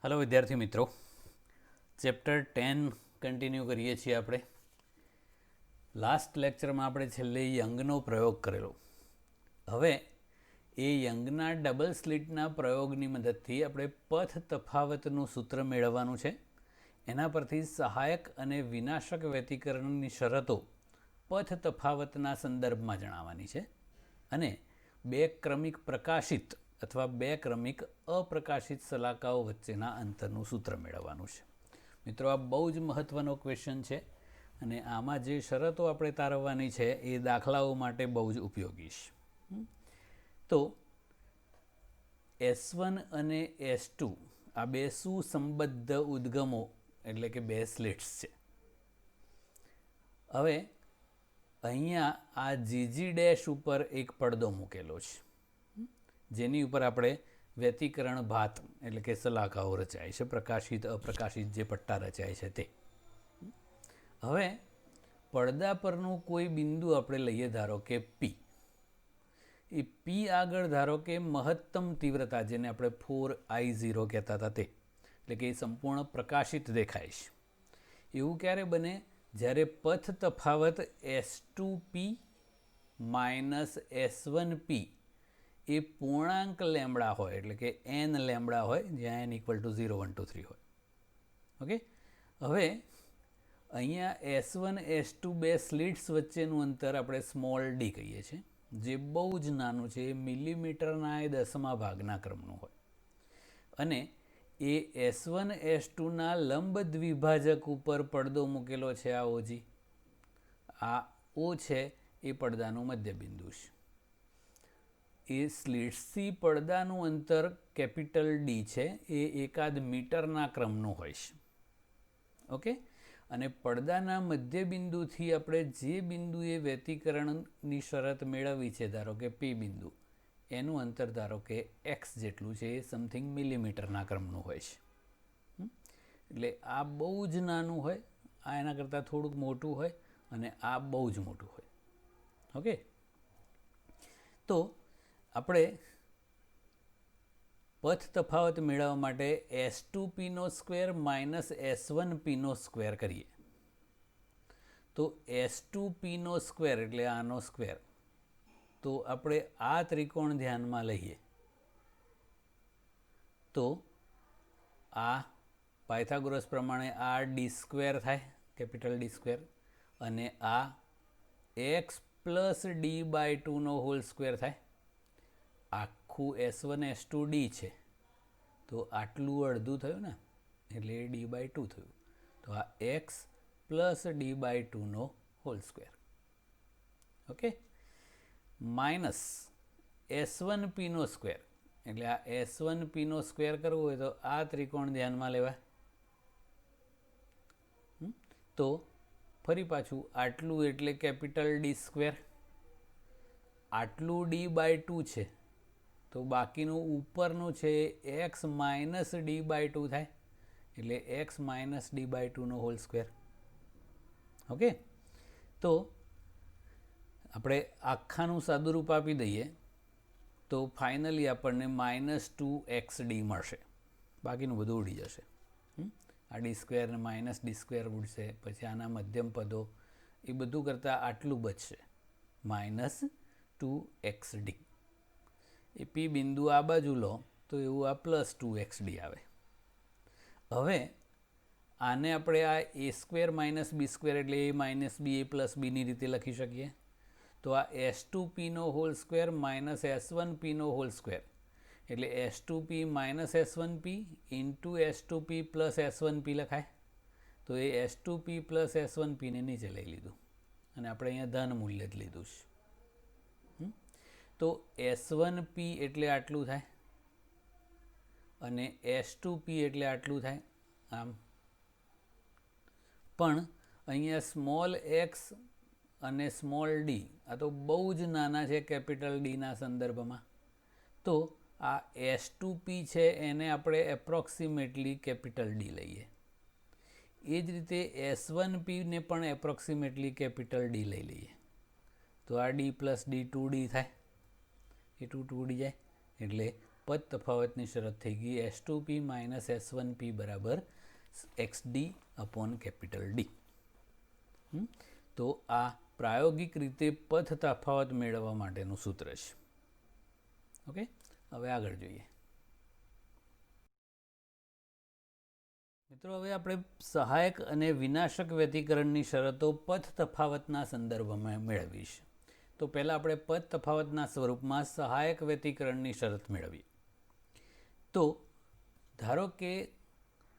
Hello विद्यार्थी मित्रों, chapter 10 continue करिए છીએ આપણે. લાસ્ટ લેક્ચરમાં આપણે છેલ્લે યંગનો પ્રયોગ કરેલો. હવે એ યંગના ડબલ સ્લિટના પ્રયોગની મદદથી આપણે પથ તફાવતનું સૂત્ર મેળવવાનું છે. એના પરથી સહાયક અને વિનાશક વ્યતિકરણની શરતો પથ તફાવતના સંદર્ભમાં જણાવવાની છે અને બે ક્રમિક પ્રકાશિત અથવા બે ક્રમિક અપ્રકાશિત સલાકાઓ વચ્ચેના અંતરનું સૂત્ર મેળવવાનું છે. મિત્રો, આ બહુ જ મહત્ત્વનો ક્વેશ્ચન છે અને આમાં જે શરતો આપણે તારવવાની છે એ દાખલાઓ માટે બહુ જ ઉપયોગી છે. તો S1 અને S2 આ બે સુસંબદ્ધ ઉદ્ગમો એટલે કે બે સ્લિટ્સ છે. હવે અહીંયા આ જીજી ડેશ ઉપર એક પડદો મૂકેલો છે જેની ઉપર આપણે વ્યતિકરણ ભાત એટલે કે સલાકાઓ રચાય છે, પ્રકાશિત અપ્રકાશિત જે પટ્ટા રચાય છે તે. હવે પડદા પરનું કોઈ બિંદુ આપણે લઈએ, ધારો કે P. એ P આગળ ધારો કે મહત્તમ તીવ્રતા, જેને આપણે 4I0 કહેતા હતા તે, એટલે કે એ સંપૂર્ણ પ્રકાશિત દેખાય છે. એવું ક્યારે બને? જ્યારે પથ તફાવત S2P માઇનસ S1P એ પૂર્ણાંક લેમડા હોય, એટલે કે n લેમડા હોય, જ્યાં n = 0, 1, 2, 3 હોય. ઓકે. હવે અહીંયા S1 S2 બે સ્લિટ્સ વચ્ચેનું અંતર આપણે સ્મોલ d કહીએ છીએ, જે બહુ જ નાનું છે, એ મિલીમીટરના 10મા ભાગના ક્રમનું હોય. અને એ S1 S2ના લંબ દ્વિભાજક ઉપર પડદો મૂકેલો છે. આ ઓજી, આ O છે એ પડદાનું મધ્યબિંદુ છે. એ સ્લિટ્સથી પડદાનું અંતર કેપિટલ D છે, એ એકાદ મીટરના ક્રમનું હોય છે. ઓકે. અને પડદાના મધ્યબિંદુથી આપણે જે બિંદુએ વ્યતિકરણની શરત મેળવી છે, ધારો કે P બિંદુ, એનું અંતર ધારો કે x જેટલું છે, એ સમથિંગ મિલીમીટરના ક્રમનું હોય છે. એટલે આ બહુ જ નાનું હોય, આ એના કરતાં થોડુંક મોટું હોય અને આ બહુ જ મોટું હોય. ઓકે. તો આપણે પથ તફાવત મેળવવા માટે S2P² માઇનસ S1P² કરીએ. તો S2P² એટલે આનો સ્ક્વેર. તો આપણે આ ત્રિકોણ ધ્યાનમાં લઈએ તો આ પાયથાગોરસ પ્રમાણે આ d² થાય, કેપિટલ D², અને આ x + d/2 હોલ સ્ક્વેર થાય. આખું S1 S2 d છે, તો આટલું અડધું થયું ને, એટલે d/2 થયું. તો આ x + d/2 whole square. Okay. Minus S1P², એટલે આ S1P² કરવું હોય તો આ ત્રિકોણ ધ્યાનમાં લેવાય. તો ફરી પાછું આટલું એટલે કેપિટલ D², આટલું d/2 છે, તો બાકીનું ઉપરનું છે x - d/2 થાય, એટલે x - d/2 whole square. Okay. તો આપણે આખાનું સાદુરૂપ આપી દઈએ તો ફાઇનલી આપણને -2xd મળશે. બાકીનું બધું ઉડી જશે. આ d² ને -d² ઉડશે, પછી આના મધ્યમ પદો, એ બધું કરતાં આટલું બચશે, -2xd. એ P બિંદુ આ બાજુ લો તો એવું આ +2xd આવે. હવે આને આપણે આ a² - b² એટલે a - b a + b ની રીતે લખી શકીએ. તો આ S2P² માઇનસ S1P² એટલે S2P - S1P S2P + S1P લખાય. તો એ S2P + S1P ને નીચે લઈ લીધું અને આપણે અહીંયા ધન મૂલ્ય જ લીધું છે. તો S1P એટલે આટલું થાય અને S2P એટલે આટલું થાય. આમ પણ અહીંયા સ્મોલ x અને સ્મોલ d આ તો બહુ જ નાના છે કેપિટલ Dના સંદર્ભમાં. તો આ S2P છે એને આપણે એપ્રોક્સિમેટલી કેપિટલ D લઈએ. એ જ રીતે S1P ને પણ એપ્રોક્સિમેટલી કેપિટલ D લઈ લઈએ. તો આ d + d 2d થાય, એ 2 ઉડી જાય, એટલે પદ તફાવતની શરત થઈ ગઈ S2P માઇનસ S1P બરાબર XD અપોન કેપિટલ ડી. તો આ પ્રાયોગિક રીતે પથ તફાવત મેળવવા માટેનું સૂત્ર છે. ઓકે, હવે આગળ જોઈએ મિત્રો. હવે આપણે સહાયક અને વિનાશક વ્યતિકરણની શરતો પથ તફાવતના સંદર્ભમાં મેળવીશ. તો પહેલાં આપણે પદ તફાવતના સ્વરૂપમાં સહાયક વ્યતિકરણની શરત મેળવીએ. તો ધારો કે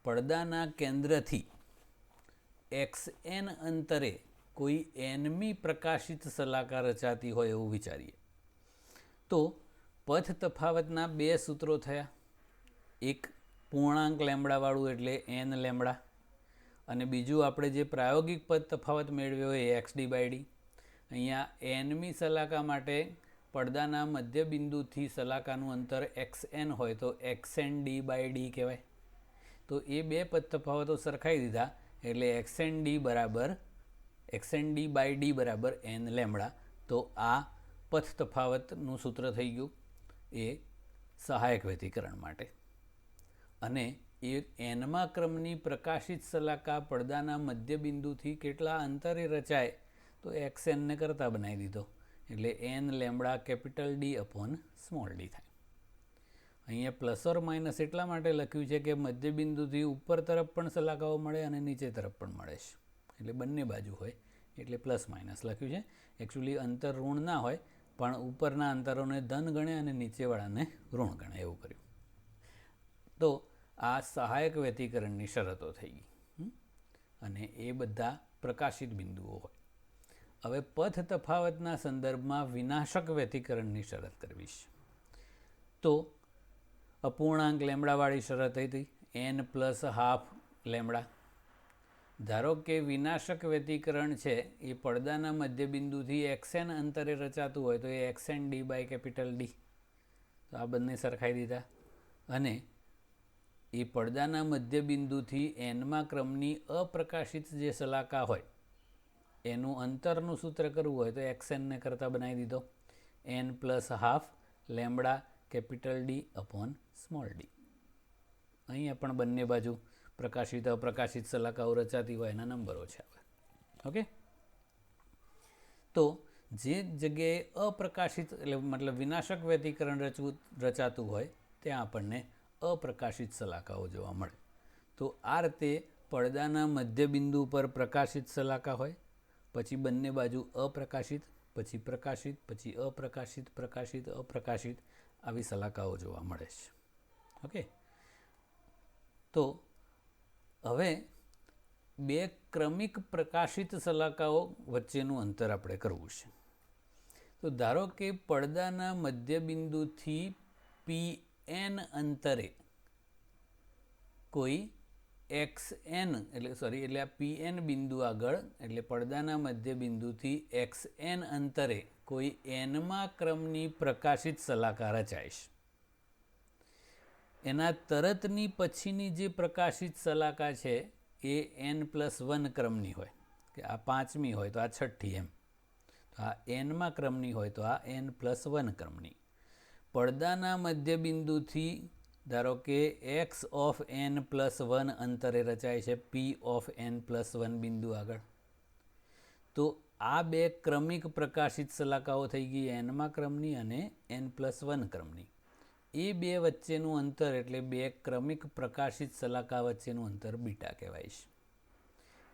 પડદાના કેન્દ્રથી xn અંતરે કોઈ nમી પ્રકાશિત શલાકા રચાતી હોય એવું વિચારીએ. તો પથ તફાવતના બે સૂત્રો થયા. એક પૂર્ણાંક લેમ્બડાવાળું એટલે n લેમ્બડા, અને બીજું આપણે જે પ્રાયોગિક પદ તફાવત મેળવ્યો એ XD/D. અહીંયા nમી શલાકા માટે પડદાના મધ્યબિંદુથી શલાકાનું અંતર xn હોય તો xnD/D કહેવાય. તો એ બે પદ તફાવતો સરખાઈ દીધા એટલે xnD/D બરાબર n લેમ્બડા. તો આ પથ તફાવતનું સૂત્ર થઈ ગયું એ સહાયક વ્યતિકરણ માટે. અને એ nમા ક્રમની પ્રકાશિત શલાકા પડદાના મધ્યબિંદુથી કેટલા અંતરે રચાય તો xn ને કરતા બનાવી દીધો એટલે n lambda capital D upon small d થાય. અહીંયા પ્લસ ઓર માઇનસ એટલા માટે લખ્યું છે કે મધ્યબિંદુથી ઉપર તરફ પણ શલાકાઓ મળે અને નીચે તરફ પણ મળે છે, એટલે બંને બાજુ હોય એટલે પ્લસ માઇનસ લખ્યું છે. એકચ્યુઅલી અંતર ઋણ ના હોય પણ ઉપરના અંતરોને ધન ગણે અને નીચેવાળાને ઋણ ગણે એવું કર્યું. તો આ સહાયક વ્યતિકરણની શરતો થઈ ગઈ અને એ બધા પ્રકાશિત બિંદુઓ હોય. હવે પથ તફાવતના સંદર્ભમાં વિનાશક વ્યતિકરણની શરત કરવી છે. તો અપૂર્ણાંક લેમ્બડાવાળી શરત હતી n પ્લસ હાફ લેમ્બડા. ધારો કે વિનાશક વ્યતિકરણ છે એ પડદાના મધ્યબિંદુથી xn અંતરે રચાતું હોય તો એ xnD/D. તો આ બંને સરખાઈ દીધા. અને એ પડદાના મધ્યબિંદુથી nમા ક્રમની અપ્રકાશિત જે શલાકા હોય એનું અંતરનું સૂત્ર કરવું હોય તો xn ને કરતાં બનાવી દીધો n plus half lambda capital D upon small d. અહીંયા પણ બંને બાજુ પ્રકાશિત અપ્રકાશિત શલાકાઓ રચાતી હોય એના નંબરો છે. ઓકે, તો જે જગ્યાએ અપ્રકાશિત એટલે મતલબ વિનાશક વ્યતિકરણ રચાતું હોય ત્યાં આપણને અપ્રકાશિત શલાકાઓ જોવા મળે. તો આ રીતે પડદાના મધ્યબિંદુ પર પ્રકાશિત શલાકા હોય, પછી બંને બાજુ અપ્રકાશિત, પછી પ્રકાશિત, પછી અપ્રકાશિત, પ્રકાશિત, અપ્રકાશિત આવી શલાકાઓ જોવા મળે છે. ઓકે, તો હવે બે ક્રમિક પ્રકાશિત શલાકાઓ વચ્ચેનું અંતર આપણે કરવું છે. તો ધારો કે પડદાના મધ્યબિંદુથી Pn અંતરે કોઈ xn એટલે આ Pn બિંદુ આગળ એટલે પડદાના મધ્યબિંદુથી xn અંતરે કોઈ nમા ક્રમની પ્રકાશિત શલાકા રચાય છે. એના તરતની પછીની જે પ્રકાશિત શલાકા છે એ n+1 ક્રમની હોય, કે આ 5મી હોય તો આ 6ઠ્ઠી એમ. તો આ nમા ક્રમની હોય તો આ n+1 ક્રમની. પડદાના મધ્યબિંદુથી ધારો કે x ઓફ n+1 અંતરે રચાય છે P ઓફ n+1 બિંદુ આગળ. તો આ બે ક્રમિક પ્રકાશિત શલાકાઓ થઈ ગઈ nમા ક્રમની અને n+1 ક્રમની. એ બે વચ્ચેનું અંતર એટલે બે ક્રમિક પ્રકાશિત શલાકા વચ્ચેનું અંતર બીટા કહેવાય છે.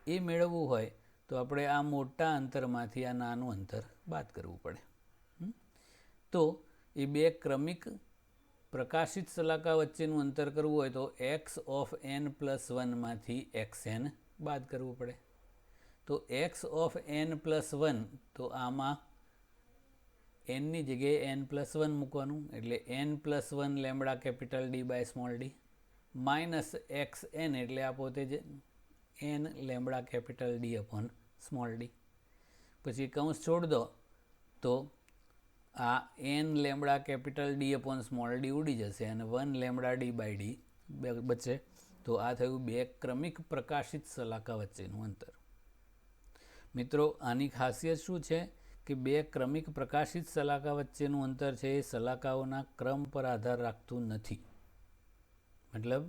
એ મેળવવું હોય તો આપણે આ મોટા અંતરમાંથી આ નાનું અંતર બાદ કરવું પડે. તો એ બે ક્રમિક પ્રકાશિત શલાકા વચ્ચેનું અંતર કરવું હોય તો x ઓફ n+1 માંથી xn બાદ કરવું પડે. તો x ઓફ n+1 તો આમાં nની જગ્યાએ n+1 મૂકવાનું એટલે n+1 lambda capital D by small d minus xn એટલે આ પોતે જ n lambda capital D upon small d. પછી કૌંસ છોડ દો તો આ n lambda capital D upon small d ઉડી જશે અને 1 લેમ્બડા D બાય d બચે. તો આ થયું બે ક્રમિક પ્રકાશિત શલાકા વચ્ચેનું અંતર. મિત્રો, આની ખાસિયત શું છે કે બે ક્રમિક પ્રકાશિત સલાકા વચ્ચેનું અંતર છે એ સલાકાઓના ક્રમ પર આધાર રાખતું નથી. મતલબ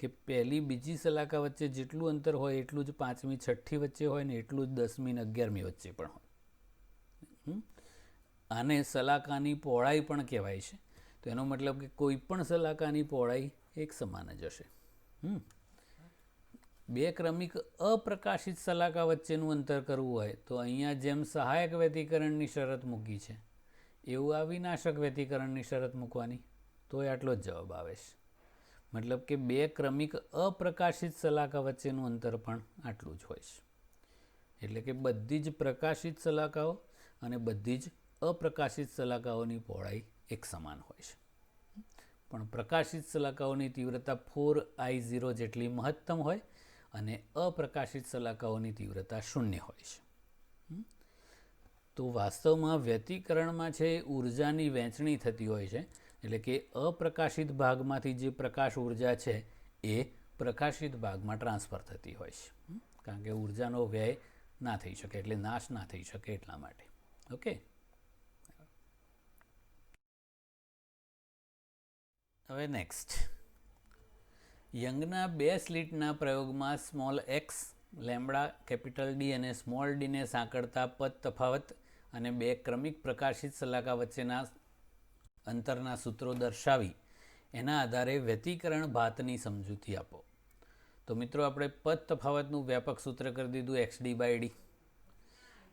કે પહેલી બીજી સલાકા વચ્ચે જેટલું અંતર હોય એટલું જ પાંચમી છઠ્ઠી વચ્ચે હોય ને એટલું જ 10મી ને 11મી વચ્ચે પણ હોય. આને સલાકાની પહોળાઈ પણ કહેવાય છે. તો એનો મતલબ કે કોઈ પણ સલાકાની પહોળાઈ એક સમાન જ હશે. બે ક્રમિક અપ્રકાશિત સલાકા વચ્ચેનું અંતર કરવું હોય તો અહીંયા જેમ સહાયક વ્યતિકરણની શરત મૂકી છે એવું આ વિનાશક વ્યતિકરણની શરત મૂકવાની, તોય આટલો જ જવાબ આવે છે. મતલબ કે બે ક્રમિક અપ્રકાશિત સલાકા વચ્ચેનું અંતર પણ આટલું જ હોય છે. એટલે કે બધી જ પ્રકાશિત સલાકાઓ અને બધી જ અપ્રકાશિત સલાકાઓની પહોળાઈ એક સમાન હોય છે. પણ પ્રકાશિત સલાકાઓની તીવ્રતા 4I0 જેટલી મહત્તમ હોય અને અપ્રકાશિત સલાકાઓની તીવ્રતા 0 હોય છે. તો વાસ્તવમાં વ્યતિકરણમાં છે ઉર્જાની વહેંચણી થતી હોય છે. એટલે કે અપ્રકાશિત ભાગમાંથી જે પ્રકાશ ઉર્જા છે એ પ્રકાશિત ભાગમાં ટ્રાન્સફર થતી હોય છે. કારણ કે ઉર્જાનો વ્યય ના થઈ શકે, એટલે નાશ ના થઈ શકે એટલા માટે. ઓકે, હવે નેક્સ્ટ, યંગના બે સ્લિટના પ્રયોગમાં small x, lambda, capital D અને સ્મોલ ડીને સાંકળતા પદ તફાવત અને બે ક્રમિક પ્રકાશિત સલાકા વચ્ચેના અંતરના સૂત્રો દર્શાવી એના આધારે વ્યતિકરણ ભાતની સમજૂતી આપો. તો મિત્રો આપણે પદ તફાવતનું વ્યાપક સૂત્ર કરી દીધું XD/D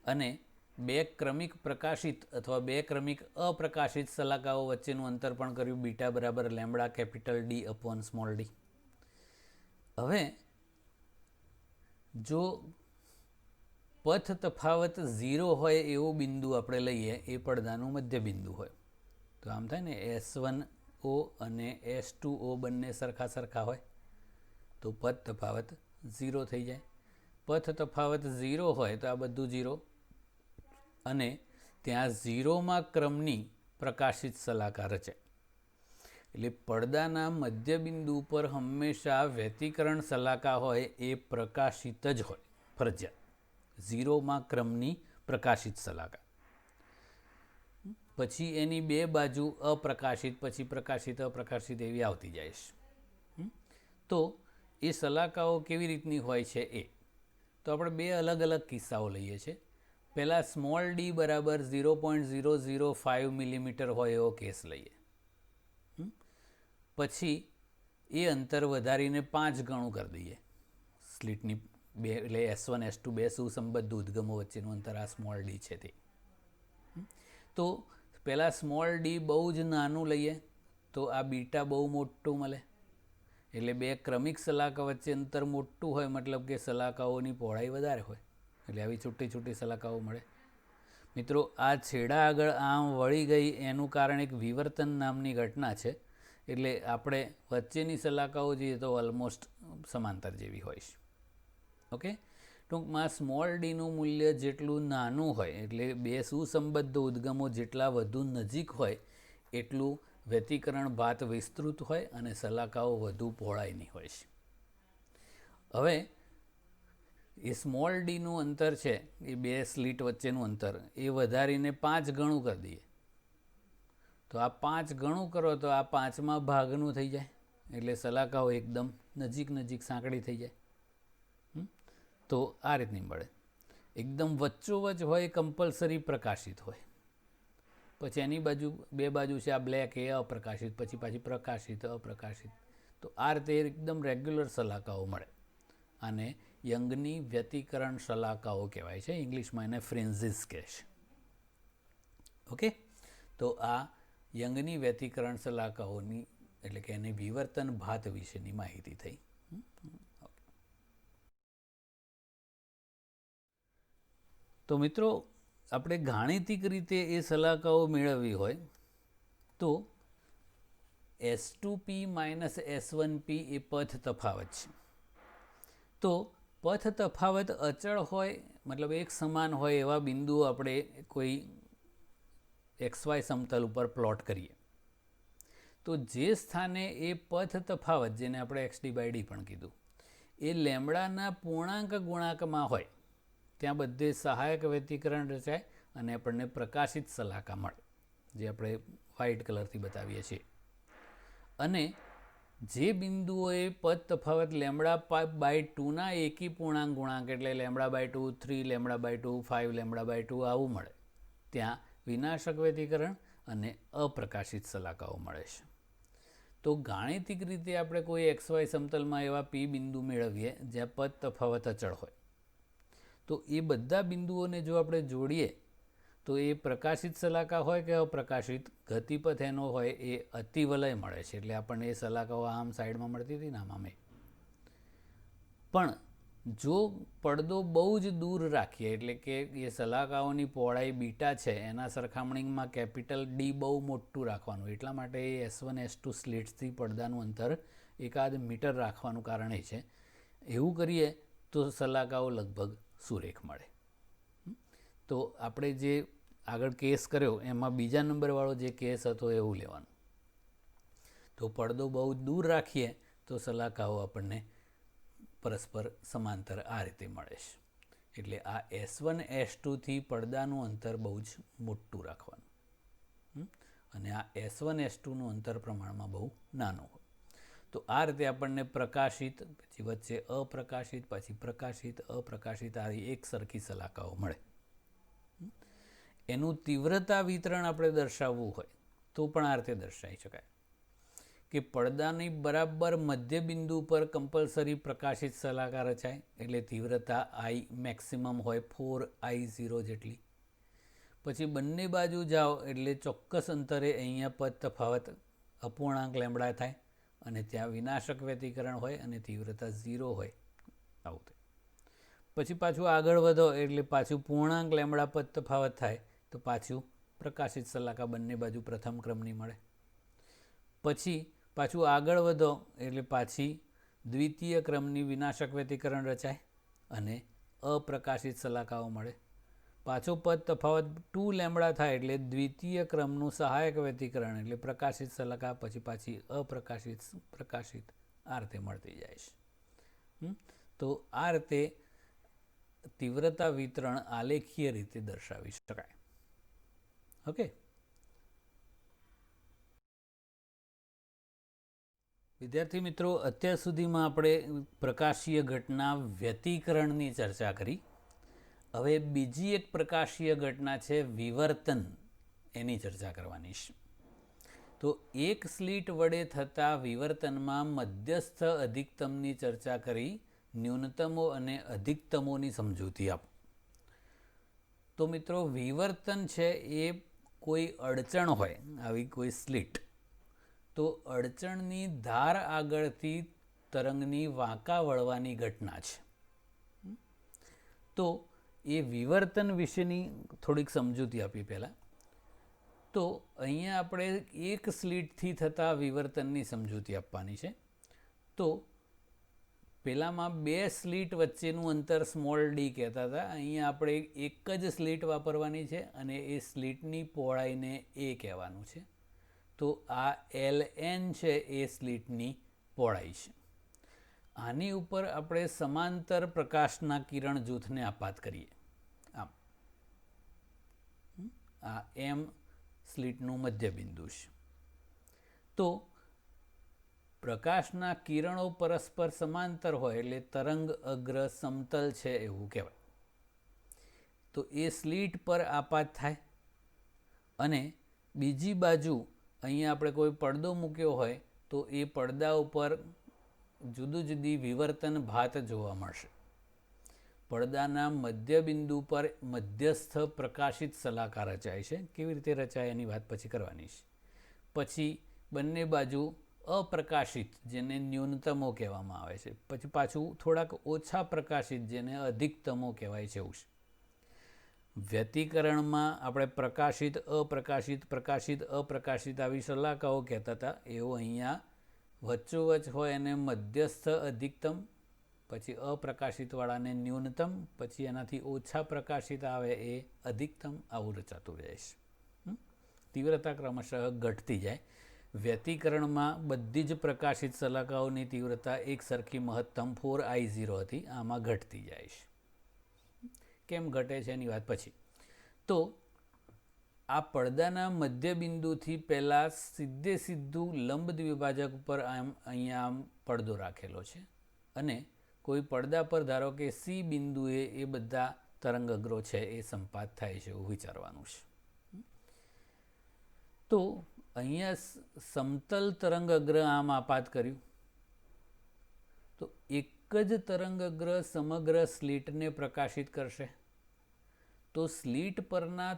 અને બે ક્રમિક પ્રકાશિત અથવા બે ક્રમિક અપ્રકાશિત સલાકાઓ વચ્ચેનું અંતર પણ કર્યું બીટા બરાબર lambda capital D upon small D. હવે જો પથ તફાવત 0 હોય એવો બિંદુ આપણે લઈએ, એ પડદાનું મધ્ય બિંદુ હોય તો આમ થાય ને S1O અને S2O બંને સરખા હોય તો પથ તફાવત 0 થઈ જાય. પથ તફાવત 0 હોય તો આ બધું 0 અને ત્યાં 0માં ક્રમની પ્રકાશિત સલાકા રચાય. એટલે પડદાના મધ્ય બિંદુ પર હંમેશા વ્યતિકરણ સલાકા હોય એ પ્રકાશિત જ હોય ફરજિયાત. 0માં ક્રમની પ્રકાશિત સલાકા, પછી એની બે બાજુ અપ્રકાશિત, પછી પ્રકાશિત અપ્રકાશિત એવી આવતી જાય છે. તો એ સલાકાઓ કેવી રીતની હોય છે એ તો આપણે બે અલગ અલગ કિસ્સાઓ લઈએ છીએ. પહેલાં સ્મોલ ડી બરાબર 0.005 મિલીમીટર હોય એવો કેસ લઈએ. પછી એ અંતર વધારીને 5 ગણું કરી દઈએ સ્લિટની બે, એટલે S1 S2 બે સુસંબદ્ધ ઉદ્ગમો વચ્ચેનું અંતર આ સ્મોલ ડી છે તે. તો પહેલાં સ્મોલ ડી બહુ જ નાનું લઈએ તો આ બીટા બહુ મોટું મળે. એટલે બે ક્રમિક સલાકા વચ્ચે અંતર મોટું હોય મતલબ કે સલાકાઓની પહોળાઈ વધારે હોય, એટલે આવી છૂટી છૂટી સલાકાઓ મળે. મિત્રો આ છેડા આગળ આમ વળી ગઈ એનું કારણ એક વિવર્તન નામની ઘટના છે. એટલે આપણે વચ્ચેની સલાકાઓ જોઈએ તો ઓલમોસ્ટ સમાંતર જેવી હોય છે. ઓકે, ટૂંકમાં સ્મોલ ડીનું મૂલ્ય જેટલું નાનું હોય એટલે બે સુસંબદ્ધ ઉદ્ગમો જેટલા વધુ નજીક હોય એટલું વ્યતિકરણ ભાત વિસ્તૃત હોય અને સલાકાઓ વધુ પહોળાઈની હોય છે. હવે એ સ્મોલ ડીનું અંતર છે એ બે સ્લિટ વચ્ચેનું અંતર એ વધારીને 5 ગણું કરી દઈએ તો આ 5 ગણું કરો તો આ 5મા ભાગનું થઈ જાય. એટલે સલાકાઓ એકદમ નજીક સાંકડી થઈ જાય. તો આ રીતની મળે. એકદમ વચ્ચોવચ હોય કમ્પલસરી પ્રકાશિત હોય, પછી એની બાજુ બે બાજુ છે આ બ્લેક એ અપ્રકાશિત, પછી પાછી પ્રકાશિત અપ્રકાશિત. તો આ રીતે એકદમ રેગ્યુલર સલાકાઓ મળે. આને યંગની વ્યતિકરણ સલાકાઓ કહેવાય છે. ઇંગ્લિશમાં એને ફ્રિન્જીસ કહે છે. ઓકે, તો આ યંગની વ્યતિકરણ સલાકાઓની એટલે કે એની વિવર્તન ભાત વિશેની માહિતી થઈ. તો મિત્રો આપણે ગાણિતિક રીતે એ સલાકાઓ મેળવવી હોય તો S2P - S1P એ પથ તફાવત છે. તો પથ તફાવત અચળ હોય મતલબ એક સમાન હોય એવા બિંદુઓ આપણે કોઈ XY સમતલ ઉપર પ્લોટ કરીએ તો જે સ્થાને એ પથ તફાવત, જેને આપણે XD/D પણ કીધું, એ લેમ્બડાના પૂર્ણાંક ગુણાંકમાં હોય ત્યાં બધે સહાયક વ્યતિકરણ રચાય અને આપણને પ્રકાશિત સલાકા મળે, જે આપણે વ્હાઇટ કલરથી બતાવીએ છીએ. અને જે બિંદુઓએ પદ તફાવત λ/2ના એકી પૂર્ણાંક ગુણાંક એટલે λ/2, 3 λ/2, 5 λ/2 આવું મળે, ત્યાં વિનાશક વ્યતિકરણ અને અપ્રકાશિત સલાકાઓ મળે છે. તો ગાણિતિક રીતે આપણે કોઈ XY સમતલમાં એવા P બિંદુ મેળવીએ જ્યાં પદ તફાવત અચળ હોય, તો એ બધા બિંદુઓને જો આપણે જોડીએ તો એ પ્રકાશિત સલાકા હોય કે અપ્રકાશિત, ગતિપથ એનો હોય એ અતિવલય મળે છે. એટલે આપણને એ સલાકાઓ આમ સાઈડમાં મળતી હતી ને આમ. પણ જો પડદો બહુ જ દૂર રાખીએ, એટલે કે એ સલાકાઓની પહોળાઈ બીટા છે એના સરખામણીમાં કેપિટલ D બહુ મોટું રાખવાનું, એટલા માટે એ S1 S2 સ્લિટ્સથી પડદાનું અંતર 1 મીટર રાખવાનું કારણ એ છે. એવું કરીએ તો સલાકાઓ લગભગ સુરેખ મળે. તો આપણે જે આગળ કેસ કર્યો એમાં બીજા નંબરવાળો જે કેસ હતો એવું લેવાનું. તો પડદો બહુ દૂર રાખીએ તો સલાકાઓ આપણને પરસ્પર સમાંતર આ રીતે મળે છે. એટલે આ S1 S2થી પડદાનું અંતર બહુ જ મોટું રાખવાનું અને આ S1 S2નું અંતર પ્રમાણમાં બહુ નાનું હોય. તો આ રીતે આપણને પ્રકાશિત, પછી વચ્ચે અપ્રકાશિત, પછી પ્રકાશિત, અપ્રકાશિત આ એક સરખી સલાકાઓ મળે. એનું તીવ્રતા વિતરણ આપણે દર્શાવવું હોય તો પણ આ રીતે દર્શાવી શકાય કે પડદાની બરાબર મધ્ય બિંદુ પર કમ્પલસરી પ્રકાશિત સલાકા રચાય, એટલે તીવ્રતા I મેક્સિમમ હોય 4I0 જેટલી. પછી બંને બાજુ જાઓ એટલે ચોક્કસ અંતરે અહીંયા પદ તફાવત અપૂર્ણાંક લેમ્બડા થાય અને ત્યાં વિનાશક વ્યતિકરણ હોય અને તીવ્રતા 0 હોય, આવું થાય. પછી પાછું આગળ વધો એટલે પાછું પૂર્ણાંક લેમ્બડા પદ તફાવત થાય તો પાછું પ્રકાશિત સલાકા બંને બાજુ પ્રથમ ક્રમની મળે. પછી પાછું આગળ વધો એટલે પાછી દ્વિતીય ક્રમની વિનાશક વ્યતિકરણ રચાય અને અપ્રકાશિત સલાકાઓ મળે. પાછો પદ તફાવત 2 લેમ્બડા થાય એટલે દ્વિતીય ક્રમનું સહાયક વ્યતિકરણ એટલે પ્રકાશિત સલાકા, પછી પાછી અપ્રકાશિત, પ્રકાશિત આ રીતે મળતી જાય છે. તો આ રીતે તીવ્રતા વિતરણ આલેખીય રીતે દર્શાવી શકાય. ઓકે. વિદ્યાર્થી મિત્રો, અત્યાર સુધીમાં આપણે પ્રકાશીય ઘટના વ્યતિકરણની ચર્ચા કરી. હવે બીજી એક પ્રકાશીય ઘટના છે વિવર્તન, એની ચર્ચા કરવાની છે. તો એક સ્લિટ વડે થતા વિવર્તનમાં મધ્યસ્થ અધિકતમની ચર્ચા કરી, ન્યૂનતમો અને અધિકતમોની સમજૂતી આપો. તો મિત્રો, વિવર્તન છે એ કોઈ અડચણ હોય, આવી કોઈ સ્લિટ, તો અડચણની ધાર આગળથી તરંગની વાંકા વળવાની ઘટના છે. તો એ વિવર્તન વિશેની થોડીક સમજૂતી આપી પહેલાં. તો અહીંયા આપણે એક સ્લિટથી થતા વિવર્તનની સમજૂતી આપવાની છે. તો પહેલાંમાં 2 સ્લિટ વચ્ચેનું અંતર સ્મોલ d કહેતા હતા, અહીંયા આપણે એક જ સ્લિટ વાપરવાની છે અને એ સ્લિટની પહોળાઈને a કહેવાનું છે. તો આ Ln છે એ સ્લિટની પહોળાઈ છે. આની ઉપર આપણે સમાંતર પ્રકાશના કિરણ જૂથને આપાત કરીએ. આમ આ M સ્લિટનું મધ્ય બિંદુ છે. તો પ્રકાશના કિરણો પરસ્પર સમાંતર હોય એટલે તરંગ અગ્ર સમતલ છે એવું કહેવાય. તો એ સ્લિટ પર આપાત થાય અને બીજી બાજુ અહીંયા આપણે કોઈ પડદો મૂક્યો હોય તો એ પડદા ઉપર જુદી વિવર્તન ભાત જોવા મળશે. પડદાના મધ્ય બિંદુ પર મધ્યસ્થ પ્રકાશિત સલાકા રચાય છે. કેવી રીતે રચાય એની વાત પછી કરવાની છે. પછી બંને બાજુ અપ્રકાશિત, જેને ન્યૂનતમો કહેવામાં આવે છે. પછી પાછું થોડાક ઓછા પ્રકાશિત, જેને અધિકતમો કહેવાય છે. એવું છે. વ્યતિકરણમાં આપણે પ્રકાશિત, અપ્રકાશિત, પ્રકાશિત, અપ્રકાશિત આવી સલાકાઓ કહેતા હતા. એવું અહીંયા વચ્ચોવચ્ચ હોય એને મધ્યસ્થ અધિકતમ, પછી અપ્રકાશિતવાળાને ન્યૂનતમ, પછી એનાથી ઓછા પ્રકાશિત આવે એ અધિકતમ, આવું રચાતું રહે છે. તીવ્રતા ક્રમશઃ ઘટતી જાય. વ્યતિકરણમાં બધી જ પ્રકાશિત સલાકાઓની તીવ્રતા એક સરખી મહત્તમ 4I0 હતી, આમાં ઘટતી જાય છે. કેમ ઘટે છે એની વાત પછી. તો આ પડદાના મધ્ય બિંદુથી પહેલાં સીધું લંબ દ્વિભાજક ઉપર અહીંયા આમ પડદો રાખેલો છે અને કોઈ પડદા પર ધારો કે સી બિંદુએ એ બધા તરંગ અગ્રો છે એ સંપાત થાય છે એવું વિચારવાનું છે. તો અહીંયા સમતલ તરંગ અગ્ર આમ આપાત કર્યું તો એક જ તરંગ અગ્ર સમગ્ર સ્લિટને પ્રકાશિત કરશે. તો સ્લિટ પરના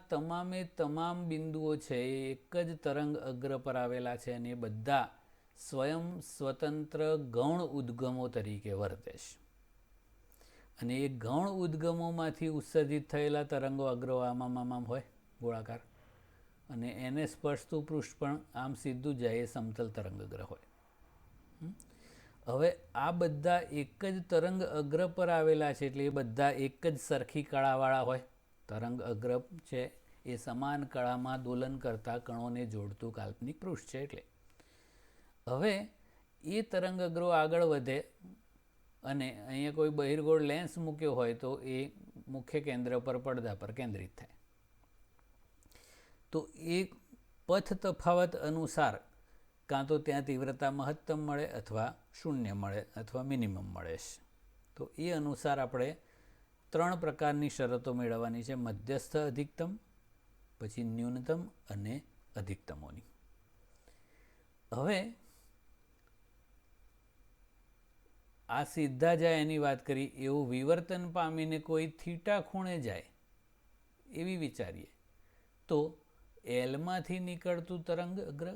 તમામ બિંદુઓ છે એ એક જ તરંગ અગ્ર પર આવેલા છે અને એ બધા સ્વયં સ્વતંત્ર ગૌણ ઉદ્ગમો તરીકે વર્તે છે. અને એ ગૌણ ઉદ્ગમોમાંથી ઉત્સર્જિત થયેલા તરંગો અગ્રો આમ હોય ગોળાકાર અને એને સ્પર્શતું પૃષ્ઠ પણ આમ સીધું જાય એ સમતલ તરંગ અગ્ર હોય. હવે આ બધા એક જ તરંગ અગ્ર પર આવેલા છે એટલે એ બધા એક જ સરખી કળાવાળા હોય. તરંગ અગ્ર છે એ સમાન કળામાં દોલન કરતા કણોને જોડતું કાલ્પનિક પૃષ્ઠ છે. એટલે હવે એ તરંગ અગ્રો આગળ વધે અને અહીંયા કોઈ બહિર્ગોળ લેન્સ મૂક્યો હોય તો એ મુખ્ય કેન્દ્ર પર પડદા પર કેન્દ્રિત થાય. તો એ પથ તફાવત અનુસાર કાં તો ત્યાં તીવ્રતા મહત્તમ મળે અથવા શૂન્ય મળે અથવા મિનિમમ મળે છે. તો એ અનુસાર આપણે 3 પ્રકારની શરતો મેળવવાની છે: મધ્યસ્થ અધિકતમ, પછી ન્યૂનતમ અને અધિકતમોની. હવે આ સીધા જાય એની વાત કરી, એવું વિવર્તન પામીને કોઈ થીટા ખૂણે જાય એવી વિચારીએ તો એલમાંથી નીકળતું તરંગ અગ્ર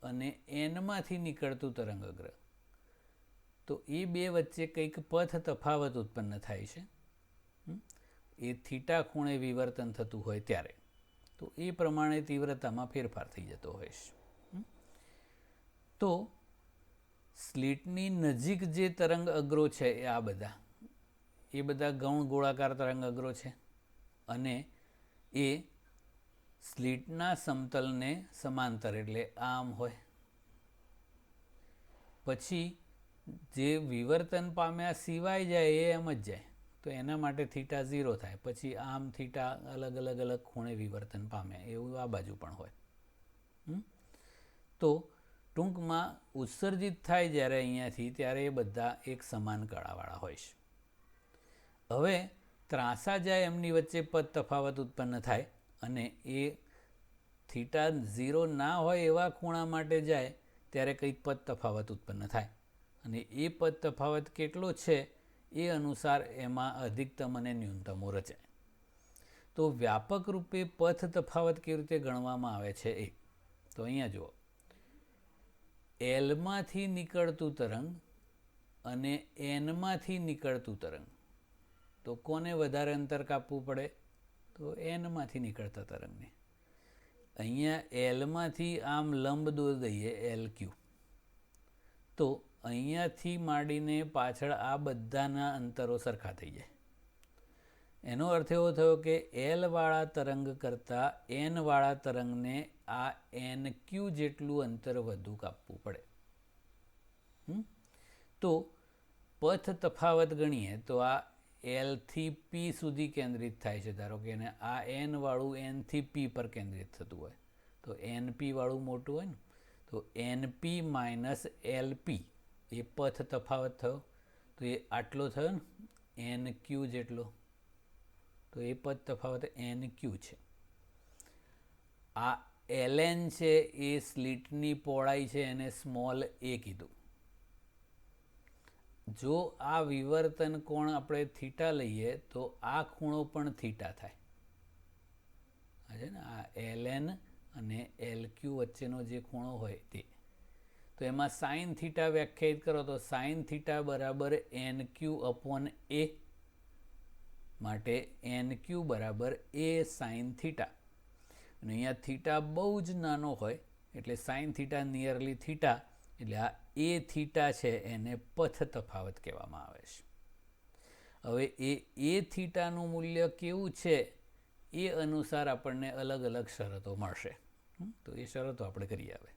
અને એનમાંથી નીકળતું તરંગ અગ્ર, તો એ બે વચ્ચે કંઈક પથ તફાવત ઉત્પન્ન થાય છે. એ થીટા ખૂણે વિવર્તન થતું હોય ત્યારે તો એ પ્રમાણે તીવ્રતામાં ફેરફાર થઈ જતો હોય છે. તો સ્લિટની નજીક જે તરંગ અગ્રો છે એ બધા ગૌણ ગોળાકાર તરંગ અગ્રો છે અને એ સ્લિટના સમતલને સમાંતર એટલે આમ હોય. પછી જે વિવર્તન પામ્યા સિવાય જાય એ એમ જ જાય તો એના માટે થીટા 0 થાય. પછી આમ થીટા અલગ ખૂણે વિવર્તન પામ્યા એવું આ બાજુ પણ હોય. તો ટૂંકમાં ઉત્સર્જિત થાય જ્યારે અહીંયાથી ત્યારે એ બધા એક સમાન કળાવાળા હોય છે. હવે ત્રાંસા જાય એમની વચ્ચે પદ તફાવત ઉત્પન્ન થાય અને એ થીટા 0 ના હોય એવા ખૂણા માટે જાય ત્યારે કંઈક પદ તફાવત ઉત્પન્ન થાય અને એ પદ તફાવત કેટલો છે એ અનુસાર એમાં અધિકતમ અને ન્યૂનતમો રચાય. તો વ્યાપક રૂપે પથ તફાવત કેવી રીતે ગણવામાં આવે છે એ તો અહીંયા જુઓ, એલમાંથી નીકળતું તરંગ અને એનમાંથી નીકળતું તરંગ, તો કોને વધારે અંતર કાપવું પડે? તો એનમાંથી નીકળતા તરંગને. અહીંયા એલમાંથી આમ લંબ દોર દઈએ એલ ક્યુ, તો અહીંયાથી માંડીને પાછળ આ બધાના અંતરો સરખા થઈ જાય. એનો અર્થ એવો થયો કે એલવાળા તરંગ કરતાં એનવાળા તરંગને આ એન ક્યુ જેટલું અંતર વધુ કાપવું પડે. તો પથ તફાવત ગણીએ તો આ એલથી પી સુધી કેન્દ્રિત થાય છે. ધારો કે આ એનવાળું એનથી પી પર કેન્દ્રિત થતું હોય તો એનપી વાળું મોટું હોય ને, તો એનપી માઇનસ એલપી એ પથ તફાવત થયો. તો એ આટલો થયો ને એન ક્યુ જેટલો, તો એ પદ તફાવત એન ક્યુ છે. આ એલએન છે એ સ્લિટની પહોળાઈ છે, એને સ્મોલ એ કીધું. જો આ વિવર્તન કોણ આપણે થીટા લઈએ તો આ ખૂણો પણ થીટા થાય છે ને. આ એલએન અને એલ ક્યુ વચ્ચેનો જે ખૂણો હોય તે, તો એમાં સાઇન થીટા વ્યાખ્યાયિત કરો તો સાઇન થીટા બરાબર એન ક્યુ અપોન એ, માટે એન ક્યુ બરાબર એ સાઇન થીટા. અને અહીંયા થીટા બહુ જ નાનો હોય એટલે સાઇન થીટા નિયરલી થીટા, એટલે આ એ થીટા છે એને પથ તફાવત કહેવામાં આવે છે. હવે એ થીટાનું મૂલ્ય કેવું છે એ અનુસાર આપણને અલગ અલગ શરતો મળશે. તો એ શરતો આપણે કરીએ. હવે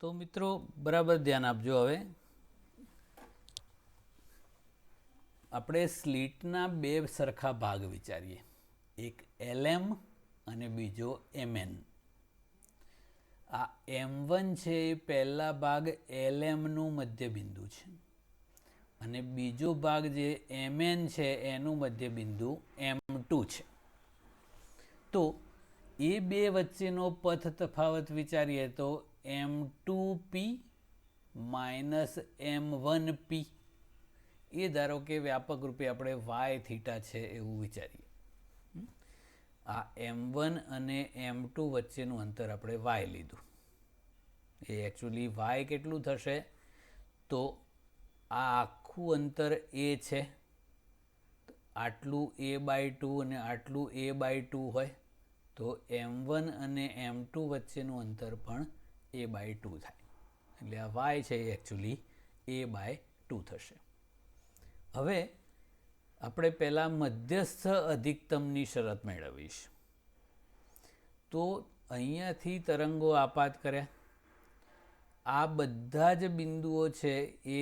તો મિત્રો બરાબર ધ્યાન આપજો. હવે આપણે સ્લિટના બે સરખા ભાગ વિચારીએ. એક LM અને બીજો MN. આ M1 છે એ પહેલા ભાગ LMનું મધ્યબિંદુ છે અને બીજો ભાગ જે MN છે એનું મધ્યબિંદુ M2 છે. તો એ બે વચ્ચેનો પથ તફાવત વિચારીએ તો M2P માઇનસ M1P, એ ધારો કે વ્યાપક રૂપે આપણે y થીટા છે એવું વિચારીએ. આ M1 અને M2 વચ્ચેનું અંતર આપણે y લીધું. એ એકચ્યુઅલી y કેટલું થશે તો આ આખું અંતર a છે, આટલું a/2 અને આટલું a/2 હોય તો M1 અને M2 વચ્ચેનું અંતર પણ a/2 થાય. એટલે આ y છે એ એકચ્યુઅલી a/2 થશે. હવે આપણે પહેલાં મધ્યસ્થ અધિકતમની શરત મેળવીશ. તો અહીંયાથી તરંગો આપાત કર્યા, આ બધા જ બિંદુઓ છે એ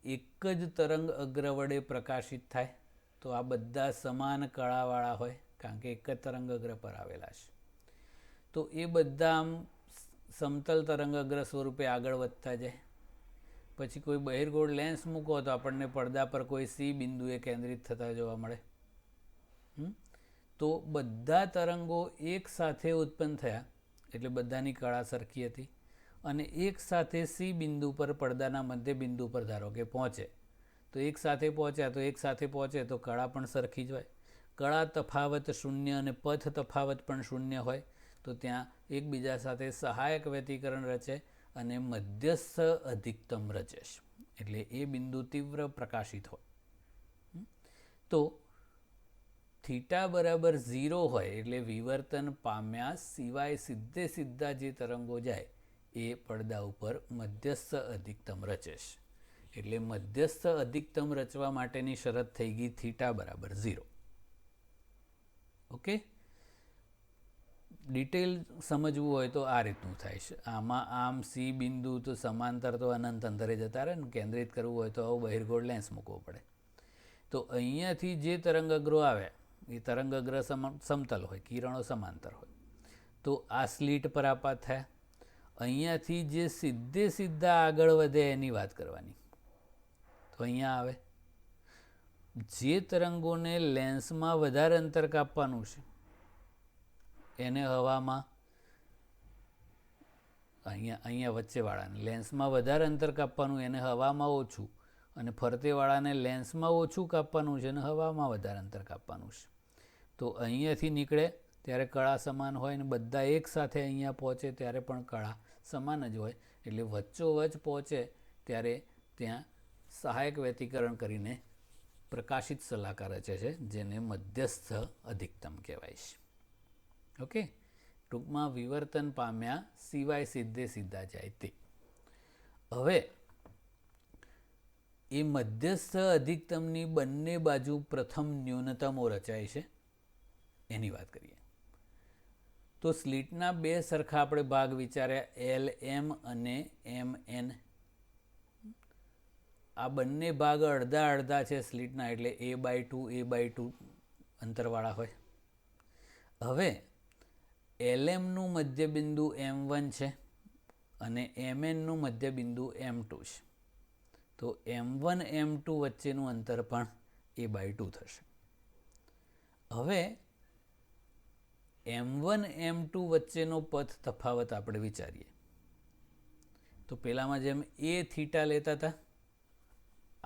એક જ તરંગ અગ્ર વડે પ્રકાશિત થાય. તો આ બધા સમાન કળાવાળા હોય કારણ કે એક જ તરંગ અગ્ર પર આવેલા છે. તો એ બધા આમ સમતલ તરંગ અગ્ર સ્વરૂપે આગળ વધતા જાય. પછી કોઈ બહિર્ગોળ લેન્સ મૂકો તો આપણને પડદા પર કોઈ C બિંદુએ કેન્દ્રિત થતા જોવા મળે. તો બધા તરંગો એક સાથે ઉત્પન્ન થયા એટલે બધાની કળા સરખી હતી અને એક સાથે C બિંદુ પર પડદાના મધ્ય બિંદુ પર ધારો કે પહોંચે તો એક સાથે પહોંચ્યા તો એક સાથે પહોંચે તો કળા પણ સરખી જ હોય. કળા તફાવત શૂન્ય અને પથ તફાવત પણ શૂન્ય હોય તો ત્યાં એકબીજા સાથે સહાયક વ્યતિકરણ રચે અને મધ્યસ્થ અધિકતમ રચે છે. એટલે એ બિંદુ તીવ્ર પ્રકાશિત હોય. તો થીટા બરાબર 0 હોય એટલે વિવર્તન પામ્યા સિવાય સીધા જે તરંગો જાય એ પડદા ઉપર મધ્યસ્થ અધિકતમ રચે છે. એટલે મધ્યસ્થ અધિકતમ રચવા માટેની શરત થઈ ગઈ થીટા બરાબર 0. ઓકે, ડિટેલ સમજવું હોય તો આ રીતનું થાય છે. આમાં આમ C બિંદુ તો સમાંતર તો અનંત અંતરે જતા રહે ને, કેન્દ્રિત કરવું હોય તો આવું બહિર્ગોળ લેન્સ મૂકવો પડે. તો અહીંયાથી જે તરંગઅગ્રો આવે એ તરંગઅગ્ર સમતલ હોય, કિરણો સમાંતર હોય. તો આ સ્લીટ પર આપાત થયા. અહીંયાથી જે સીધા આગળ વધે એની વાત કરવાની. તો અહીંયા આવે જે તરંગોને લેન્સમાં વધારે અંતર કાપવાનું છે એને હવામાં, અહીંયા વચ્ચેવાળાને લેન્સમાં વધારે અંતર કાપવાનું એને હવામાં ઓછું, અને ફરતેવાળાને લેન્સમાં ઓછું કાપવાનું છે અને હવામાં વધારે અંતર કાપવાનું છે. તો અહીંયાથી નીકળે ત્યારે કળા સમાન હોય ને બધા એક સાથે અહીંયા પહોંચે ત્યારે પણ કળા સમાન જ હોય. એટલે વચ્ચોવચ્ચ પહોંચે ત્યારે ત્યાં સહાયક વ્યતિકરણ કરીને પ્રકાશિત શલાકા રચે છે જેને મધ્યસ્થ અધિકતમ કહેવાય છે. ઓકે, ટૂંકમાં વિવર્તન પામ્યા સિવાય સીધા જાય તે. હવે એ મધ્યસ્થ અધિકતમની બંને બાજુ પ્રથમ ન્યૂનતમો રચાય છે એની વાત કરીએ. તો સ્લીટના બે સરખા આપણે ભાગ વિચાર્યા, LM અને MN. આ બંને ભાગ અડધા છે સ્લીટના એટલે a/2 અંતરવાળા હોય. હવે LMનું મધ્યબિંદુ M1 છે અને MNનું મધ્યબિંદુ M2 છે. તો M1 M2 વચ્ચેનું અંતર પણ a/2 થશે. હવે M1 M2 વચ્ચેનો પથ તફાવત આપણે વિચારીએ તો પેલામાં જેમ a થીટા લેતા હતા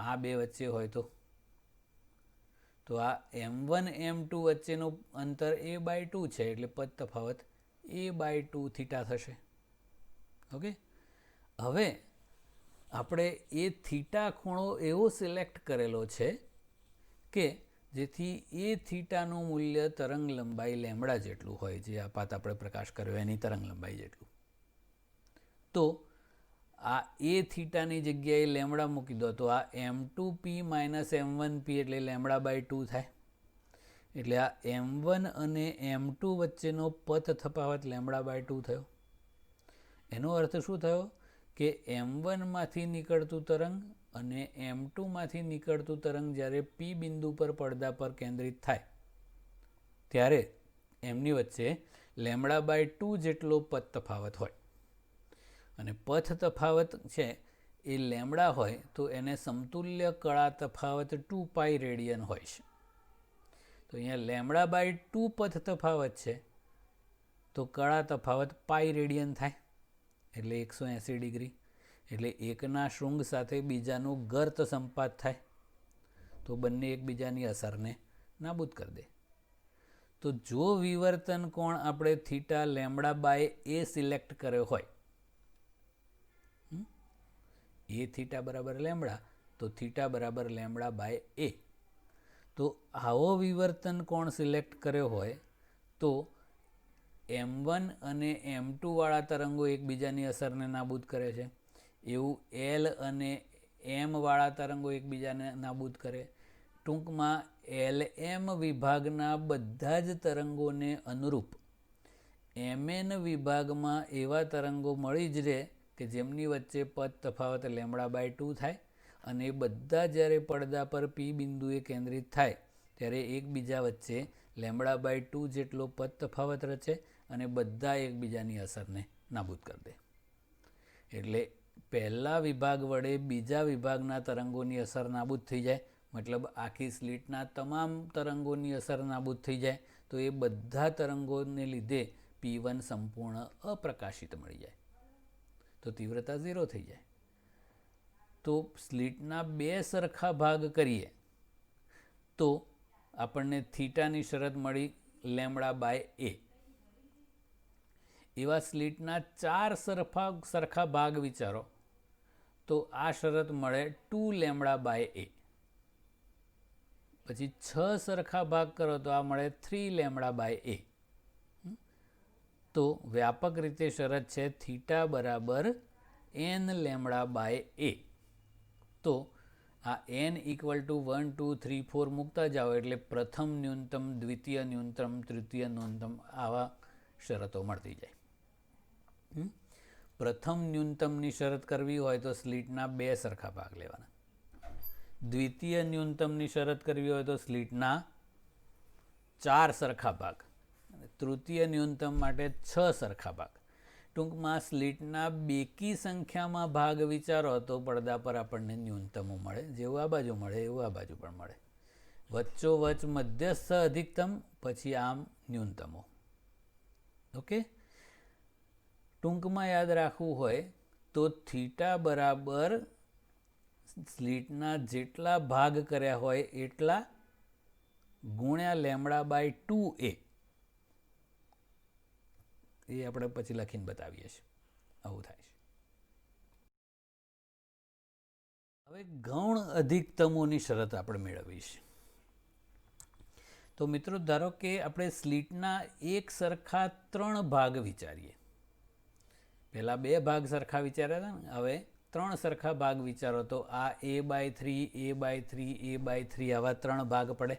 આ બે વચ્ચે હોય તો આ M1 M2 વચ્ચેનો અંતર a/2 છે એટલે પદ તફાવત a/2 થીટા થશે. ઓકે, હવે આપણે એ થીટા ખૂણો એવો સિલેક્ટ કરેલો છે કે જેથી એ થીટાનું મૂલ્ય તરંગ લંબાઈ લેમ્બડા જેટલું હોય, જે આપાત આપણે પ્રકાશ કર્યો એની તરંગ લંબાઈ જેટલું. તો આ એ થીટાની જગ્યાએ લેમ્બડા મૂકી દો તો આ M2P માઇનસ M1P એટલે લેમ્બડા/2 થાય. એટલે આ M1 અને M2 વચ્ચેનો પથ તફાવત લેમ્બડા/2 થયો. એનો અર્થ શું થયો કે M1 માંથી નીકળતું તરંગ અને M2 માંથી નીકળતું તરંગ જ્યારે P બિંદુ પર પડદા પર કેન્દ્રિત થાય ત્યારે એમની વચ્ચે λ/2 જેટલો પથ તફાવત હોય. અને પથ તફાવત છે એ લેમડા હોય તો એને સમતુલ્ય કળા તફાવત 2π રેડિયન હોય છે. તો અહીંયા λ/2 પથ તફાવત છે તો કળા તફાવત પાઈ રેડિયન થાય એટલે 180 ડિગ્રી. એટલે એકના શૃંગ સાથે બીજાનું ગર્ત સંપાત થાય તો બંને એકબીજાની અસરને નાબૂદ કરી દે. તો જો વિવર્તન કોણ આપણે થીટા λ/a સિલેક્ટ કર્યો હોય, એ થીટા બરાબર લેમડા તો થીટા બરાબર λ/a, તો આવો વિવર્તન કોણ સિલેક્ટ કર્યો હોય તો m1 અને m2 વાળા તરંગો એકબીજાની અસરને નાબૂદ કરે છે, એવું L અને M વાળા તરંગો એકબીજાને નાબૂદ કરે. ટૂંકમાં LM વિભાગના બધા જ તરંગોને અનુરૂપ MN વિભાગમાં એવા તરંગો મળી જ રહે કે જેમની વચ્ચે પથ તફાવત λ/2 થાય અને એ બધા જ્યારે પડદા પર P બિંદુએ કેન્દ્રિત થાય ત્યારે એકબીજા વચ્ચે λ/2 જેટલો પથ તફાવત રચે અને બધા એકબીજાની અસરને નાબૂદ કરી દે. એટલે પહેલા વિભાગ વડે બીજા વિભાગના તરંગોની અસર નાબૂદ થઈ જાય, મતલબ આખી સ્લિટના તમામ તરંગોની અસર નાબૂદ થઈ જાય. તો એ બધા તરંગોને લીધે P1 સંપૂર્ણ અપ્રકાશિત મળી જાય, તો તીવ્રતા 0 થઈ જાય. તો સ્લિટના બે સરખા ભાગ કરીએ તો આપણને થીટાની શરત મળી λ/a. એવા સ્લિટના 4 સરખા ભાગ વિચારો તો આ શરત મળે 2λ/a. પછી 6 સરખા ભાગ કરો તો આ મળે 3λ/a. તો વ્યાપક રીતે શરત છે થીટા બરાબર nλ/a. તો આ n = 1 2 3 4 મૂકતા જાઓ એટલે પ્રથમ ન્યૂનતમ, દ્વિતીય ન્યૂનતમ, તૃતીય ન્યૂનતમ આવા શરતો મળતી જાય. પ્રથમ ન્યૂનતમની શરત કરવી હોય તો સ્લિટના 2 સરખા ભાગ લેવાના. દ્વિતીય ન્યૂનતમની શરત કરવી હોય તો સ્લિટના 4 સરખા ભાગ. તૃતીય ન્યૂનતમ માટે 6 સરખા ભાગ. ટૂંકમાં સ્લિટના બેકી સંખ્યામાં ભાગ વિચારો તો પડદા પર આપણને ન્યૂનતમો મળે. જેવું આ બાજુ મળે એવું આ બાજુ પણ મળે. વચ્ચોવચ્ચ મધ્યસ્થ અધિકતમ, પછી આમ ન્યૂનતમો. ઓકે, ટૂંકમાં યાદ રાખવું હોય તો થીટા બરાબર સ્લિટના જેટલા ભાગ કર્યા હોય એટલા ગુણ્યા λ/2a. એ આપણે પછી લખીને બતાવીએ છીએ. આવું થાય છે. હવે ગૌણ અધિકતમોની શરત આપણે મેળવવી છે. તો મિત્રો ધારો કે આપણે સ્લિટના એક સરખા 3 ભાગ વિચારીએ. પહેલા 2 ભાગ સરખા વિચાર્યા હતા ને, હવે 3 સરખા ભાગ વિચારો તો આ a/3, a/3, a/3 આવા 3 ભાગ પડે.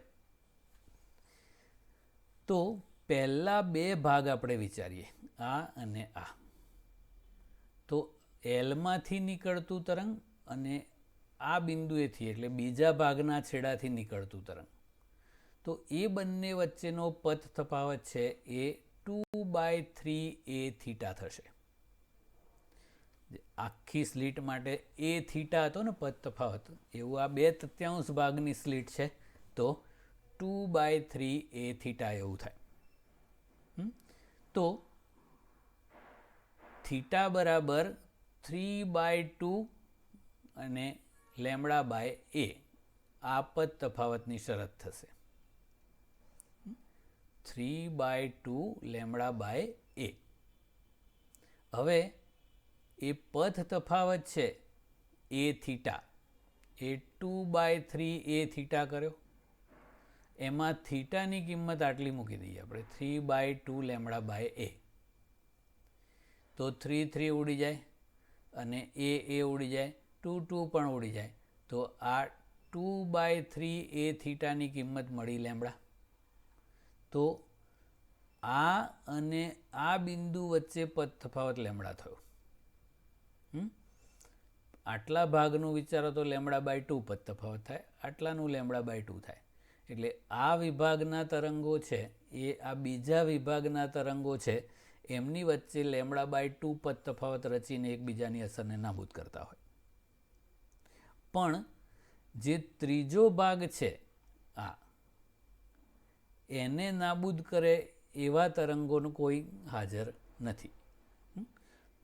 તો પહેલા 2 ભાગ આપણે વિચારીએ, આ અને આ. તો Lમાંથી નીકળતું તરંગ અને આ બિંદુએથી એટલે બીજા ભાગના છેડાથી નીકળતું તરંગ, તો એ બંને વચ્ચેનો પથ તફાવત છે એ 2/3a થીટા થશે. આખી સ્લિટ માટે a થીટા હતો ને પથ તફાવત, એવું આ 2/3 ભાગની સ્લિટ છે તો 2/3a થીટા એવું થાય. તો થીટા બરાબર 3/2 અને λ/a આ પદ તફાવતની શરત થશે. 3/2 λ/a. હવે એ પથ તફાવત છે a theta A 2/3a theta કર્યો. એમાં થીટાની કિંમત આટલી મૂકી દઈએ આપણે 3/2 λ/a. તો 3 3 ઉડી જાય અને a ઉડી જાય, 2 2 પણ ઉડી જાય. તો આ 2/3a થીટાની કિંમત મળી લેમડા. તો આ અને આ બિંદુ વચ્ચે પદ તફાવત લેમડા થયો. આટલા ભાગનું વિચારો તો λ/2 પદ તફાવત થાય, આટલાનું λ/2 થાય. એટલે આ વિભાગના તરંગો છે એ આ બીજા વિભાગના તરંગો છે એમની વચ્ચે λ/2 પદ તફાવત રચીને એકબીજાની અસરને નાબૂદ કરતા હોય. પણ જે ત્રીજો ભાગ છે આ એને નાબૂદ કરે એવા તરંગોનું કોઈ હાજર નથી.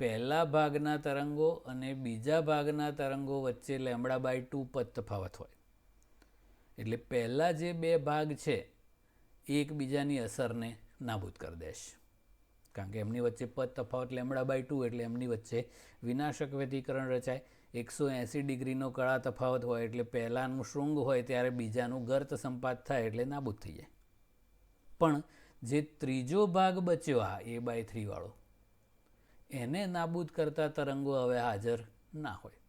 પહેલા ભાગના તરંગો અને બીજા ભાગના તરંગો વચ્ચે λ/2 પદ તફાવત હોય. એટલે પહેલા જે બે ભાગ છે એ એકબીજાની અસરને નાબૂદ કરી દેશે, કારણ કે એમની વચ્ચે પદ તફાવત λ/2 એટલે એમની વચ્ચે વિનાશક વ્યતિકરણ રચાય. 180 ડિગ્રીનો કળા તફાવત હોય એટલે પહેલાનું શૃંગ હોય ત્યારે બીજાનું ગર્ત સંપાત થાય એટલે નાબૂદ થઈ જાય. પણ જે ત્રીજો ભાગ બચ્યો આ a/3 વાળો એને નાબૂદ કરતા તરંગો હવે હાજર ના હોય.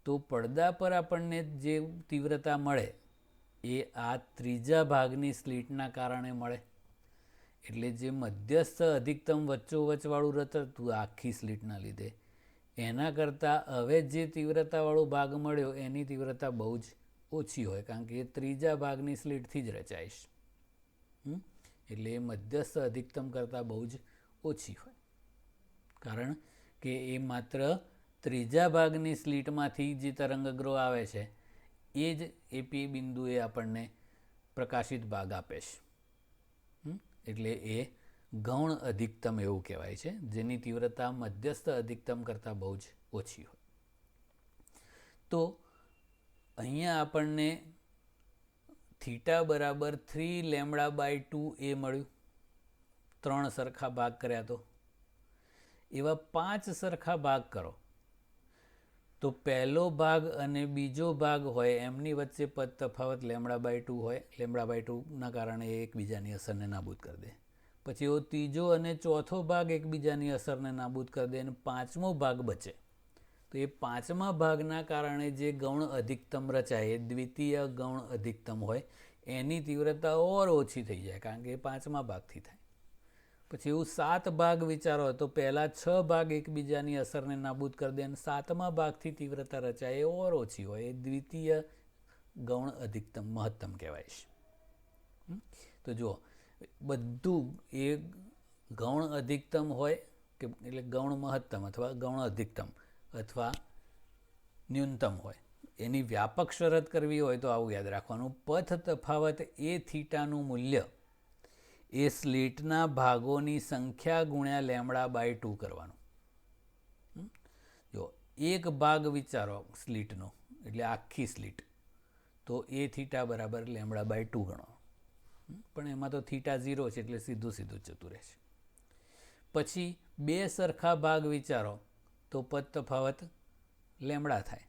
તો પડદા પર આપણને જે તીવ્રતા મળે એ આ ત્રીજા ભાગની સ્લિટના કારણે મળે. એટલે જે મધ્યસ્થ અધિકતમ વચ્ચોવચવાળું રત હતું આખી સ્લિટના લીધે એના કરતાં હવે જે તીવ્રતાવાળો ભાગ મળ્યો એની તીવ્રતા બહુ જ ઓછી હોય, કારણ કે એ ત્રીજા ભાગની સ્લિટથી જ રચાઈશ. એટલે એ મધ્યસ્થ અધિકતમ કરતાં બહુ જ ઓછી હોય, કારણ કે એ માત્ર ત્રીજા ભાગની સ્લિટમાંથી જે તરંગગ્રહ આવે છે એ જ એપી બિંદુએ આપણને પ્રકાશિત ભાગ આપે છે. એટલે એ ગૌણ અધિકતમ એવું કહેવાય છે, જેની તીવ્રતા મધ્યસ્થ અધિકતમ કરતાં બહુ જ ઓછી હોય. તો અહીંયા આપણને થીટા બરાબર 3λ/2 એ મળ્યું. 3 સરખા ભાગ કર્યા તો એવા 5 સરખા ભાગ કરો તો પહેલો ભાગ અને બીજો ભાગ હોય એમની વચ્ચે પદ તફાવત λ/2 હોય. λ/2ના કારણે એ એકબીજાની અસરને નાબૂદ કરી દે. પછી એવો ત્રીજો અને ચોથો ભાગ એકબીજાની અસરને નાબૂદ કરી દે અને પાંચમો ભાગ બચે. તો એ પાંચમા ભાગના કારણે જે ગૌણ અધિકતમ રચાય એ દ્વિતીય ગૌણ અધિકતમ હોય, એની તીવ્રતા ઓર ઓછી થઈ જાય, કારણ કે એ પાંચમા ભાગથી થાય. પછી એવું 7 ભાગ વિચારો તો પહેલા 6 ભાગ એકબીજાની અસરને નાબૂદ કરી દે અને 7મા ભાગથી તીવ્રતા રચાય એ ઓર ઓછી હોય, એ દ્વિતીય ગૌણ અધિકતમ મહત્તમ કહેવાય છે. તો જુઓ, બધું એ ગૌણ અધિકતમ હોય કે એટલે ગૌણ મહત્તમ અથવા ગૌણ અધિકતમ અથવા ન્યૂનતમ હોય, એની વ્યાપક શરત કરવી હોય તો આવું યાદ રાખવાનું. પથ તફાવત એ થીટાનું મૂલ્ય એ સ્લિટના ભાગોની સંખ્યા ગુણ્યા λ/2 કરવાનું. જો એક ભાગ વિચારો સ્લિટનો એટલે આખી સ્લિટ, તો એ થીટા બરાબર λ/2 ગણો. પણ એમાં તો થીટા 0 છે એટલે સીધું સીધું જતું રહે છે. પછી 2 સરખા ભાગ વિચારો તો પદ તફાવત લેમડા થાય.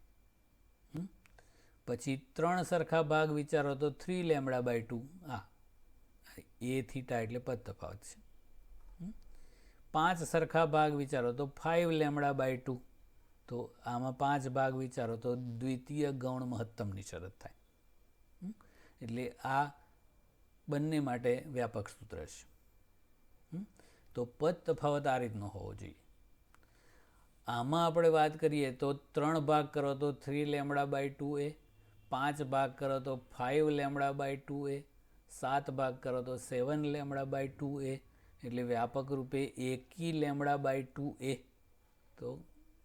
પછી 3 સરખા ભાગ વિચારો તો 3λ/2 એ થીટા એટલે પદ તફાવત છે. 5 સરખા ભાગ વિચારો તો 5λ/2, તો આમાં 5 ભાગ વિચારો તો દ્વિતીય ગૌણ મહત્તમની શરત થાય. એટલે આ બંને માટે વ્યાપક સૂત્ર છે. તો પદ તફાવત આ રીતનો હોવો જોઈએ. આમાં આપણે વાત કરીએ તો 3 ભાગ કરો તો 3λ/2 એ, 5 ભાગ કરો તો 5λ/2 એ, 7 ભાગ કરો તો 7λ/2 એ, એટલે વ્યાપક રૂપે એકી λ/2 એ. તો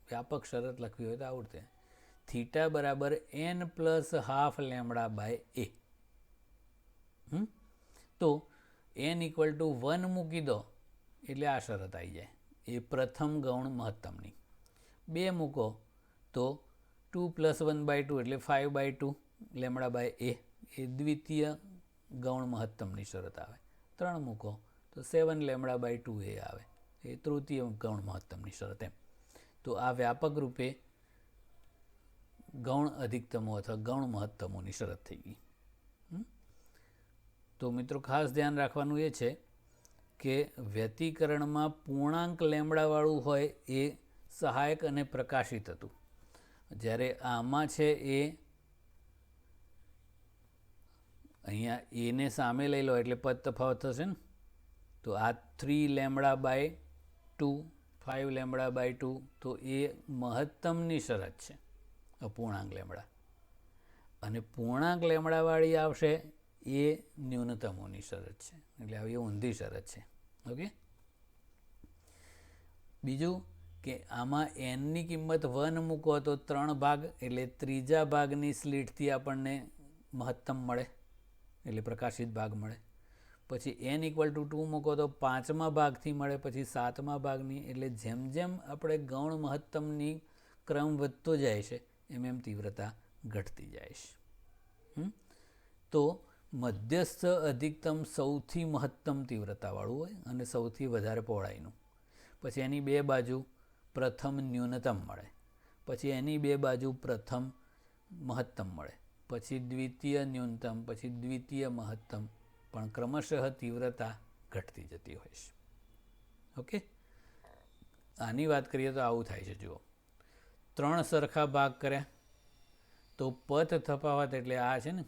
વ્યાપક શરત લખવી હોય તો આવડતે થીટા બરાબર n+12λ/a. તો n = 1 મૂકી દો એટલે આ શરત આવી જાય, એ પ્રથમ ગૌણ મહત્તમની. 2 મૂકો તો 2 + 1/2 એટલે 5/2λ/a, એ દ્વિતીય ગૌણ મહત્તમની શરત આવે. 3 મૂકો તો 7λ/2 એ આવે, એ તૃતીય ગૌણ મહત્તમની શરત. એમ તો આ વ્યાપક રૂપે ગૌણ અધિકતમો અથવા ગૌણ મહત્તમોની શરત થઈ ગઈ. તો મિત્રો ખાસ ધ્યાન રાખવાનું એ છે કે વ્યતિકરણમાં પૂર્ણાંક લેમડાવાળું હોય એ સહાયક અને પ્રકાશિત હતું, જ્યારે આમાં છે એ અહીંયા એને સામે લઈ લો એટલે પદ તફાવત થશે ને. તો આ 3λ/2 5λ/2 તો એ મહત્તમની શરત છે અપૂર્ણાંક લેમડા, અને પૂર્ણાંક લેમડાવાળી આવશે એ ન્યૂનતમોની શરત છે, એટલે આવી ઊંધી શરત છે. ઓકે. બીજું કે આમાં એનની કિંમત 1 મૂકો તો 3 ભાગ, એટલે ત્રીજા ભાગની સ્લીટથી આપણને મહત્તમ મળે, એટલે પ્રકાશિત ભાગ મળે. પછી n = 2 મૂકો તો 5મા ભાગથી મળે, પછી 7મા ભાગની. એટલે જેમ જેમ આપણે ગૌણ મહત્તમની ક્રમ વધતો જાય છે એમ એમ તીવ્રતા ઘટતી જાય છે. તો મધ્યસ્થ અધિકતમ સૌથી મહત્તમ તીવ્રતાવાળું હોય અને સૌથી વધારે પહોળાઈનું. પછી એની બે બાજુ પ્રથમ ન્યૂનતમ મળે, પછી એની બે બાજુ પ્રથમ મહત્તમ મળે, પછી દ્વિતીય ન્યૂનતમ, પછી દ્વિતીય મહત્તમ, પણ ક્રમશઃ તીવ્રતા ઘટતી જતી હોય છે. ઓકે. આની વાત કરીએ તો આવું થાય છે. જુઓ, 3 સરખા ભાગ કર્યા તો પથ તફાવત, એટલે આ છે ને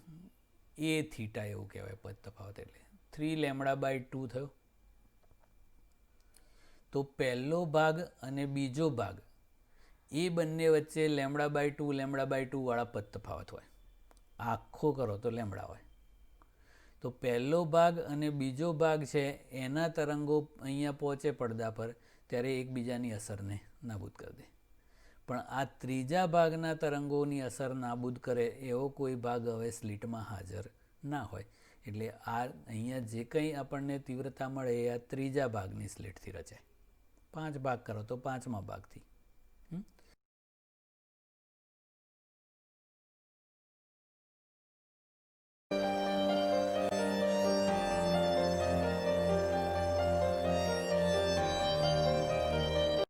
એ થીટા એવું કહેવાય પથ તફાવત, એટલે 3λ/2 થયો. તો પહેલો ભાગ અને બીજો ભાગ એ બંને વચ્ચે λ/2 λ/2 વાળા પદ તફાવત હોય. આખો કરો તો લેમડા હોય. તો પહેલો ભાગ અને બીજો ભાગ છે એના તરંગો અહીંયા પહોંચે પડદા પર ત્યારે એકબીજાની અસરને નાબૂદ કરી દે. પણ આ ત્રીજા ભાગના તરંગોની અસર નાબૂદ કરે એવો કોઈ ભાગ હવે સ્લિટમાં હાજર ના હોય. એટલે આ અહીંયા જે કંઈ આપણને તીવ્રતા મળે એ આ ત્રીજા ભાગની સ્લિટથી રચાય. 5 ભાગ કરો તો 5મા ભાગથી.